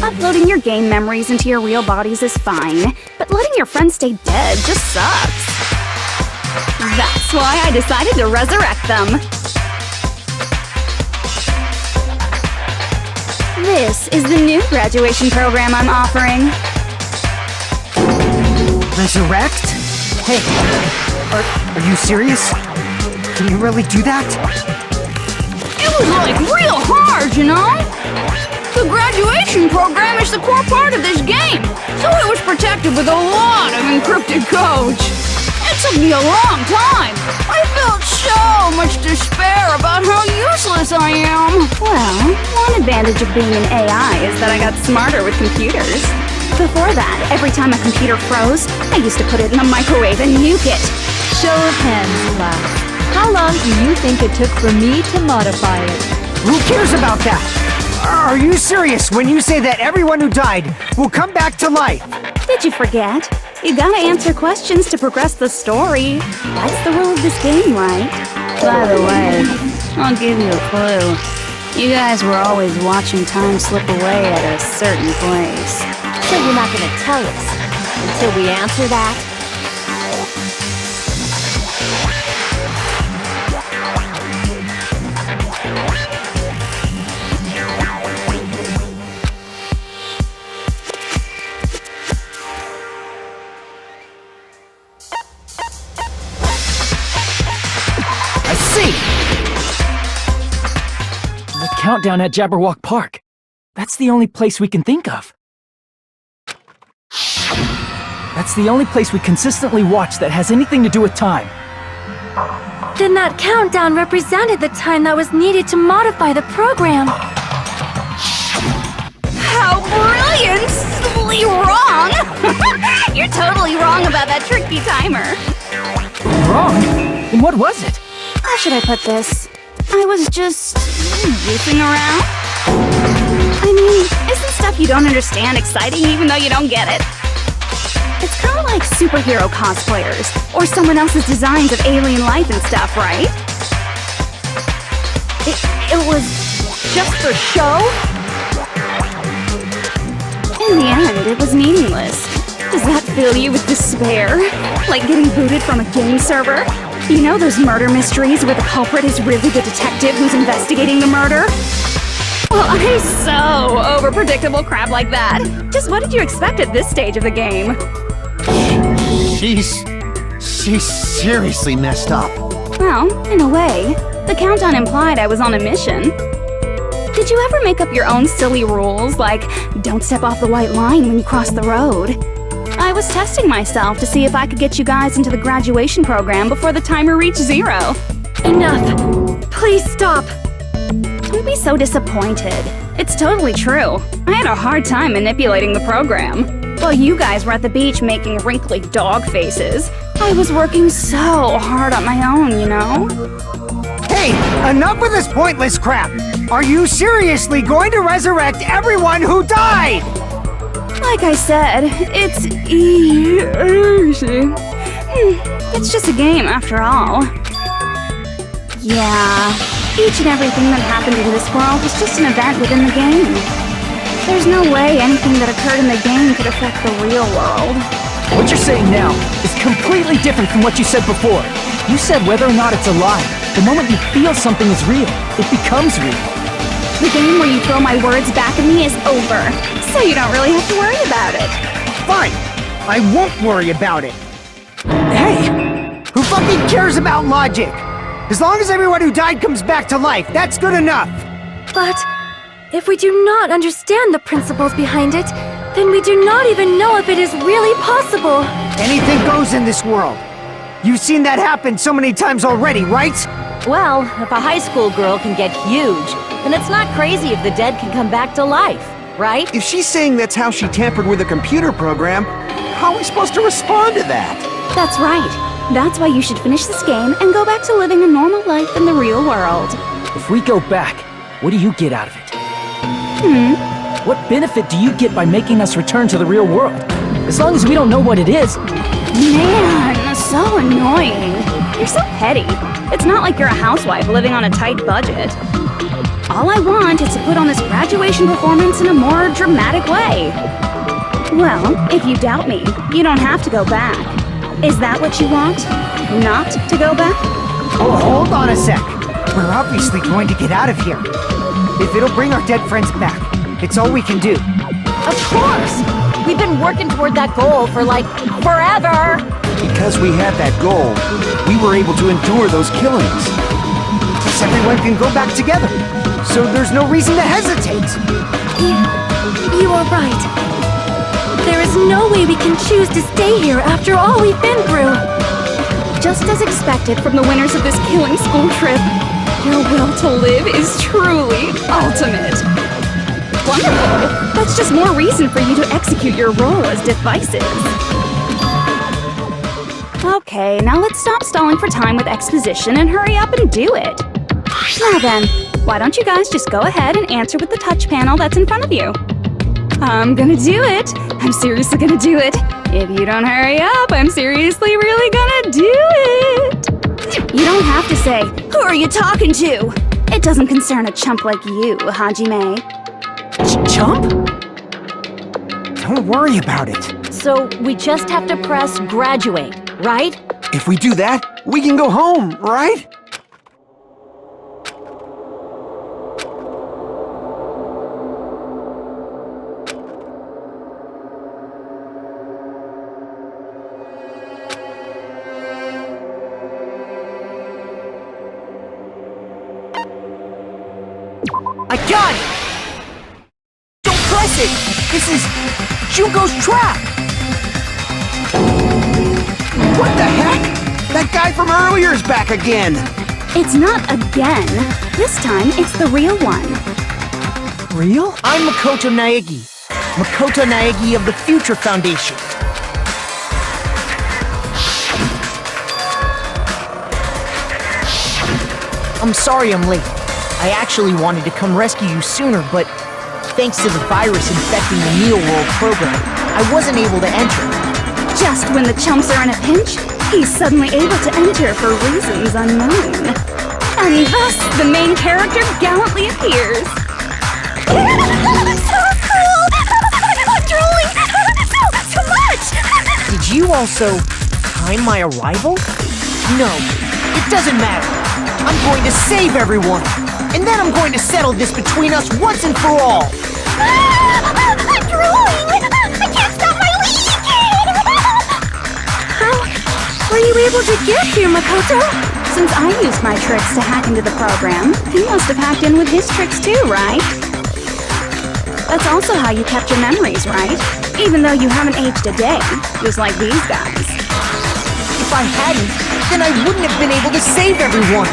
Uploading your game memories into your real bodies is fine, but letting your friends stay dead just sucks. That's why I decided to resurrect them. This is the new graduation program I'm offering. Resurrect? Hey, are you serious? Can you really do that? It was like real hard, you know? The graduation program is the core part of this game, so it was protected with a lot of encrypted codes. It took me a long time. I felt so much despair about how useless I am. Well, one advantage of being an AI is that I got smarter with computers. Before that, every time a computer froze, I used to put it in a microwave and nuke it. Show of hands, class. How long do you think it took for me to modify it? Who cares about that? Are you serious when you say that everyone who died will come back to life? Did you forget? You gotta answer questions to progress the story. That's the rule of this game, right? By the way, I'll give you a clue. You guys were always watching time slip away at a certain place. So you're not gonna tell us until we answer that? The countdown at Jabberwock Park. That's the only place we can think of. That's the only place we consistently watch that has anything to do with time. Then that countdown represented the time that was needed to modify the program. How brilliantly wrong! You're totally wrong about that tricky timer. Wrong? Then what was it? How should I put this? I was just goofing around. I mean, isn't stuff you don't understand exciting even though you don't get it? It's kind of like superhero cosplayers, or someone else's designs of alien life and stuff, right? It was just for show? In the end, it was meaningless. Does that fill you with despair? Like getting booted from a game server? You know those murder mysteries where the culprit is really the detective who's investigating the murder? Well, I'm so over predictable crap like that. Just what did you expect at this stage of the game? She's seriously messed up. Well, in a way, the countdown implied I was on a mission. Did you ever make up your own silly rules, like don't step off the white line when you cross the road? I was testing myself to see if I could get you guys into the graduation program before the timer reached 0. Enough! Please stop! Don't be so disappointed. It's totally true. I had a hard time manipulating the program. While you guys were at the beach making wrinkly dog faces, I was working so hard on my own, you know? Hey, enough of this pointless crap! Are you seriously going to resurrect everyone who died? Like I said, it's easy. It's just a game after all. Yeah, each and everything that happened in this world was just an event within the game. There's no way anything that occurred in the game could affect the real world. What you're saying now is completely different from what you said before. You said whether or not it's alive. The moment you feel something is real, it becomes real. The game where you throw my words back at me is over, so you don't really have to worry about it. Fine, I won't worry about it. Hey! Who fucking cares about logic? As long as everyone who died comes back to life, that's good enough. But if we do not understand the principles behind it, then we do not even know if it is really possible. Anything goes in this world. You've seen that happen so many times already, right? Well, if a high school girl can get huge, then it's not crazy if the dead can come back to life, right? If she's saying that's how she tampered with a computer program, how are we supposed to respond to that? That's right. That's why you should finish this game and go back to living a normal life in the real world. If we go back, what do you get out of it? What benefit do you get by making us return to the real world? As long as we don't know what it is. Man, so annoying. You're so petty. It's not like you're a housewife living on a tight budget. All I want is to put on this graduation performance in a more dramatic way. Well, if you doubt me, you don't have to go back. Is that what you want? Not to go back? Oh, hold on a sec. We're obviously going to get out of here. If it'll bring our dead friends back, it's all we can do. Of course! We've been working toward that goal for, like, forever! Because we had that goal, we were able to endure those killings. Plus everyone can go back together, so there's no reason to hesitate. You are right. There is no way we can choose to stay here after all we've been through. Just as expected from the winners of this killing school trip, your will to live is truly ultimate. Wonderful! That's just more reason for you to execute your role as divisive. Okay, now let's stop stalling for time with exposition and hurry up and do it. Now then, why don't you guys just go ahead and answer with the touch panel that's in front of you? I'm gonna do it. I'm seriously gonna do it. If you don't hurry up, I'm seriously really gonna do it. You don't have to say, "Who are you talking to?" It doesn't concern a chump like you, Hajime. Chump? Don't worry about it. So we just have to press graduate, right? If we do that, we can go home, right? I got it! Don't press it! This is Junko's trap! What the heck? That guy from earlier is back again! It's not again. This time, it's the real one. Real? I'm Makoto Naegi. Makoto Naegi of the Future Foundation. I'm sorry I'm late. I actually wanted to come rescue you sooner, but thanks to the virus infecting the Neo World program, I wasn't able to enter. Just when the chumps are in a pinch, he's suddenly able to enter for reasons unknown. And thus, the main character gallantly appears. So cool! I'm drooling! So much! Did you also time my arrival? No, it doesn't matter. I'm going to save everyone, and then I'm going to settle this between us once and for all. I'm drooling! I can't stop my leak! How were you able to get here, Makoto? Since I used my tricks to hack into the program, he must have hacked in with his tricks too, right? That's also how you kept your memories, right? Even though you haven't aged a day, just like these guys. If I hadn't, then I wouldn't have been able to save everyone.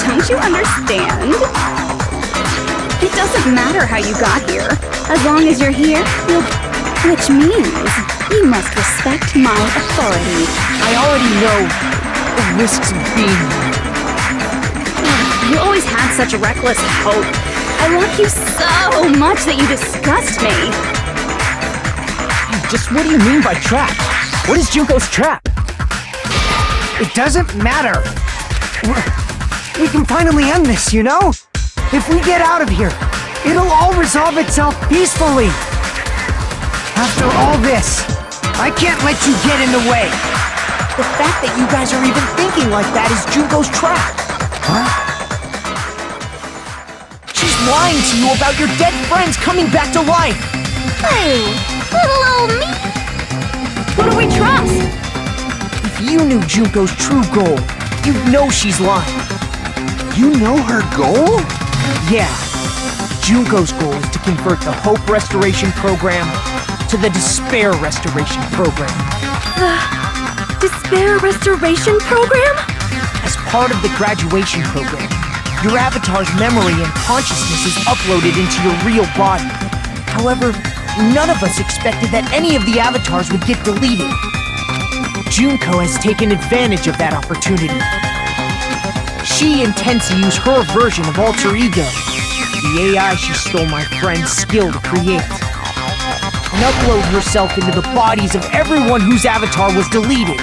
Don't you understand? It doesn't matter how you got here. As long as you're here, which means you must respect my authority. I already know the risks of being here. You always had such a reckless hope. I love you so much that you disgust me. Just what do you mean by trap? What is Junko's trap? It doesn't matter. We can finally end this, you know? If we get out of here, it'll all resolve itself peacefully. After all this, I can't let you get in the way. The fact that you guys are even thinking like that is Junko's trap. Huh? She's lying to you about your dead friends coming back to life. Hey, little old me. Who do we trust? If you knew Junko's true goal, you'd know she's lying. You know her goal? Yeah. Junko's goal is to convert the Hope Restoration Program to the Despair Restoration Program. The Despair Restoration Program? As part of the graduation program, your avatar's memory and consciousness is uploaded into your real body. However, none of us expected that any of the avatars would get deleted. Junko has taken advantage of that opportunity. She intends to use her version of Alter Ego, the AI she stole my friend's skill to create, and upload herself into the bodies of everyone whose avatar was deleted.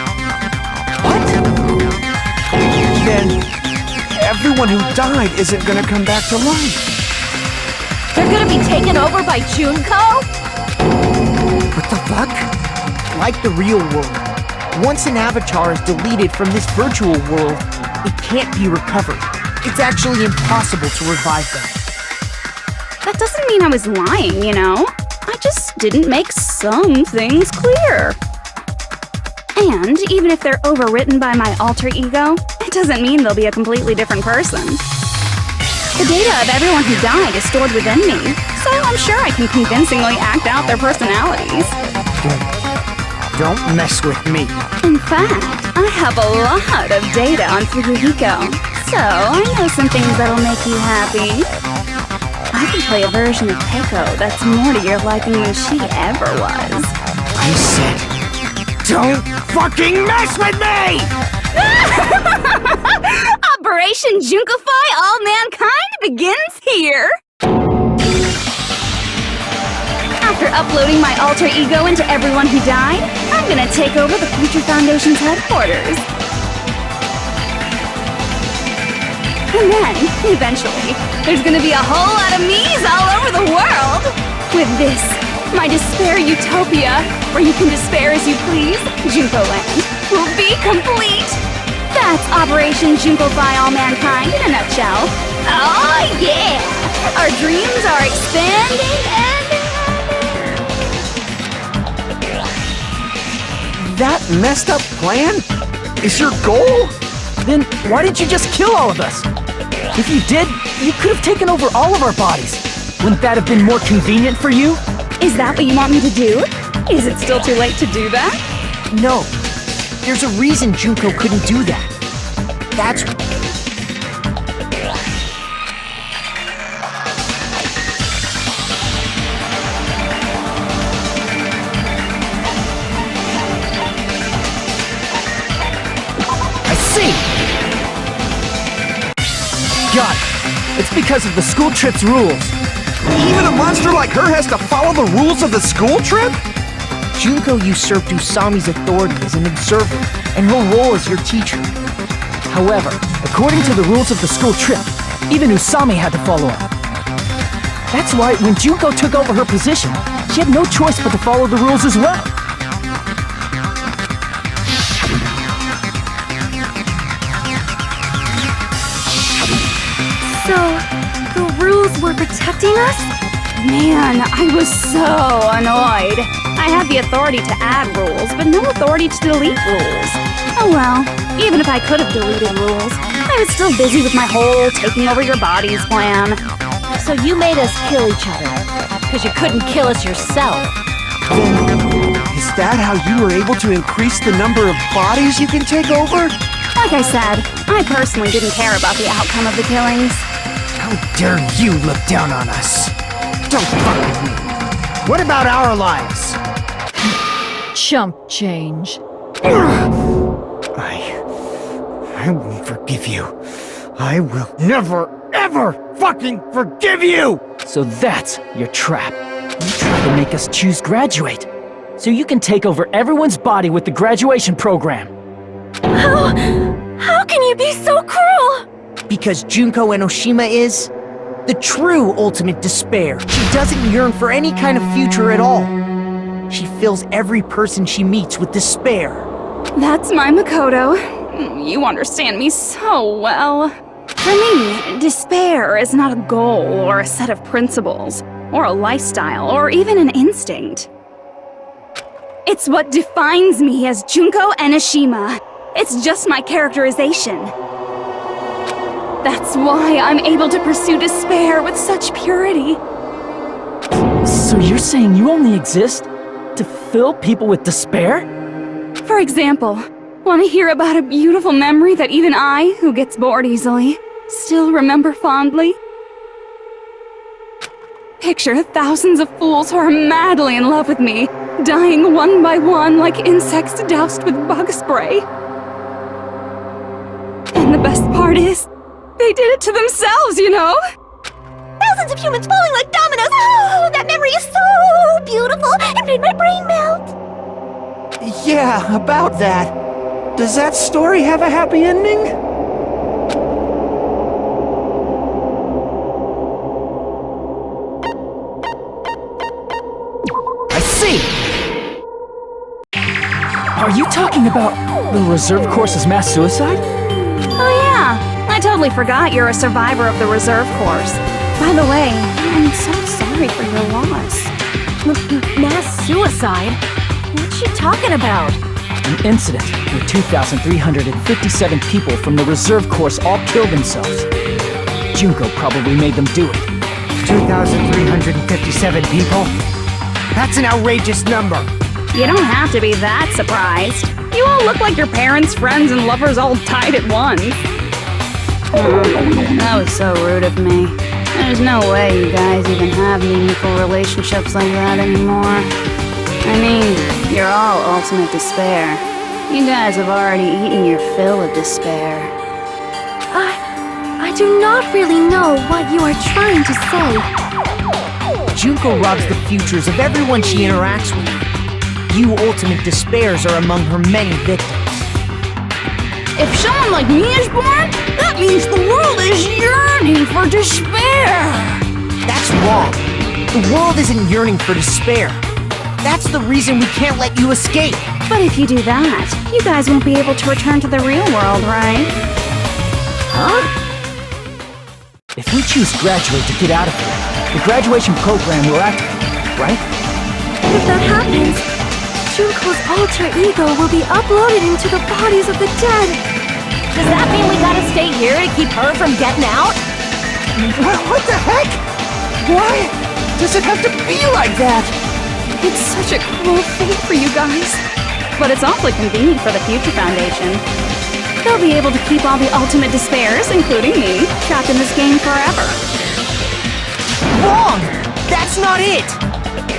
What? Then, everyone who died isn't gonna come back to life. They're gonna be taken over by Junko? What the fuck? Like the real world, once an avatar is deleted from this virtual world, it can't be recovered. It's actually impossible to revive them. That doesn't mean I was lying, you know? I just didn't make some things clear. And even if they're overwritten by my alter ego, it doesn't mean they'll be a completely different person. The data of everyone who died is stored within me, so I'm sure I can convincingly act out their personalities. Don't mess with me. In fact, I have a lot of data on Fuyuhiko, so I know some things that'll make you happy. I can play a version of Keiko that's more to your liking than she ever was. I said, don't fucking mess with me! Operation Junkify All Mankind begins here! After uploading my alter ego into everyone who died, I'm gonna take over the Future Foundation's headquarters. And then, eventually, there's gonna be a whole lot of me's all over the world! With this, my despair utopia, where you can despair as you please, Junko Land, will be complete! That's Operation Junkify All Mankind in a nutshell. Oh yeah! Our dreams are expanding and... That messed up plan is your goal? Then why didn't you just kill all of us? If you did, you could have taken over all of our bodies. Wouldn't that have been more convenient for you? Is that what you want me to do? Is it still too late to do that? No. There's a reason Junko couldn't do that. That's... I see! Got it. It's because of the school trip's rules. Even a monster like her has to follow the rules of the school trip? Junko usurped Usami's authority as an observer, and her role as your teacher. However, according to the rules of the school trip, even Usami had to follow up. That's why when Junko took over her position, she had no choice but to follow the rules as well. So, the rules were protecting us? Man, I was so annoyed. I had the authority to add rules, but no authority to delete rules. Oh well, even if I could have deleted rules, I was still busy with my whole taking over your bodies plan. So you made us kill each other, because you couldn't kill us yourself. Is that how you were able to increase the number of bodies you can take over? Like I said, I personally didn't care about the outcome of the killings. How dare you look down on us? Don't fuck with me. What about our lives? Chump change. I won't forgive you. I will never, ever fucking forgive you! So that's your trap. You try to make us choose graduate, so you can take over everyone's body with the graduation program. How can you be so cruel? Because Junko Enoshima is the true ultimate despair. She doesn't yearn for any kind of future at all. She fills every person she meets with despair. That's my Makoto. You understand me so well. For me, despair is not a goal or a set of principles, or a lifestyle, or even an instinct. It's what defines me as Junko Enoshima. It's just my characterization. That's why I'm able to pursue despair with such purity. So you're saying you only exist to fill people with despair? For example, want to hear about a beautiful memory that even I, who gets bored easily, still remember fondly? Picture thousands of fools who are madly in love with me, dying one by one like insects doused with bug spray. And the best part is, they did it to themselves, you know? Thousands of humans falling like dominoes! Oh, that memory is so beautiful! It made my brain melt! Yeah, about that. Does that story have a happy ending? you talking about the reserve course's mass suicide? Oh yeah, I totally forgot you're a survivor of the reserve course. By the way, I'm so sorry for your loss. Mass suicide? What's she talking about? An incident where 2,357 people from the reserve course all killed themselves. Junko probably made them do it. 2,357 people? That's an outrageous number. You don't have to be that surprised. You all look like your parents, friends, and lovers all died at once. That was so rude of me. There's no way you guys even have meaningful relationships like that anymore. I mean, you're all ultimate despair. You guys have already eaten your fill of despair. I do not really know what you are trying to say. Junko robs the futures of everyone she interacts with. You ultimate despairs are among her many victims. If someone like me is born, that means the world is yearning for despair. That's wrong. The world isn't yearning for despair. That's the reason we can't let you escape. But if you do that, you guys won't be able to return to the real world, right? Huh? If we choose graduate to get out of here, the graduation program will activate, right? If that happens, Junko's alter ego will be uploaded into the bodies of the dead. Does that mean we gotta stay here to keep her from getting out? What the heck? Why does it have to be like that? It's such a cruel fate for you guys. But it's awfully convenient for the Future Foundation. They'll be able to keep all the ultimate despairs, including me, trapped in this game forever. Wrong! That's not it!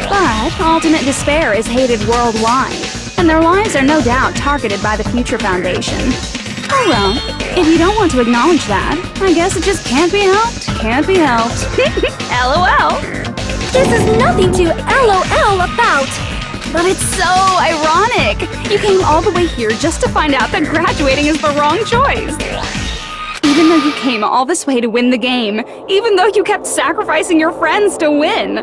But ultimate despair is hated worldwide, and their lives are no doubt targeted by the Future Foundation. Oh well, if you don't want to acknowledge that, I guess it just can't be helped. Can't be helped. LOL. This is nothing to LOL about. But it's so ironic! You came all the way here just to find out that graduating is the wrong choice! Even though you came all this way to win the game, even though you kept sacrificing your friends to win!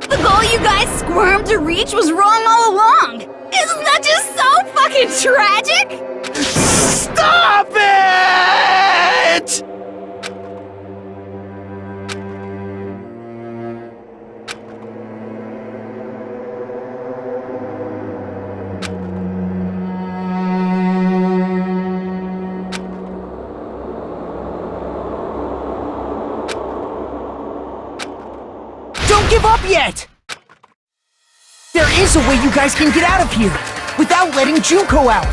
The goal you guys squirmed to reach was wrong all along! Isn't that just so fucking tragic? Stop it! Don't give up yet! There is a way you guys can get out of here without letting Junko out.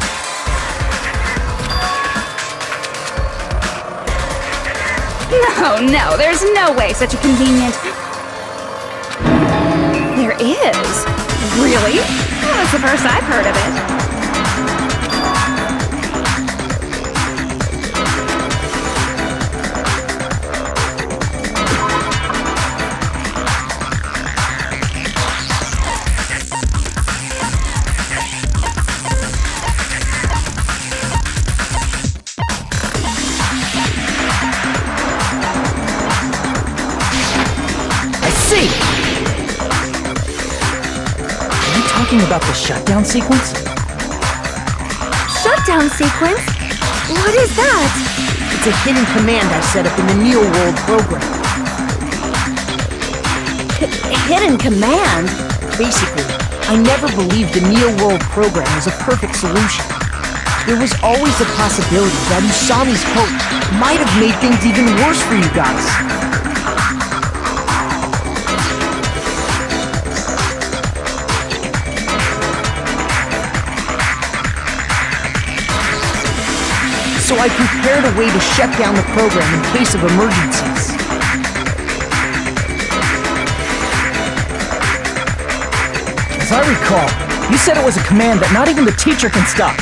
No, there's no way such a convenient... There is? Really? Well, that's the first I've heard of it. Are you talking about the shutdown sequence? Shutdown sequence? What is that? It's a hidden command I set up in the Neo World program. Hidden command? Basically, I never believed the Neo World program was a perfect solution. There was always the possibility that Usami's hope might have made things even worse for you guys. So I prepared a way to shut down the program in case of emergencies. As I recall, you said it was a command that not even the teacher can stop.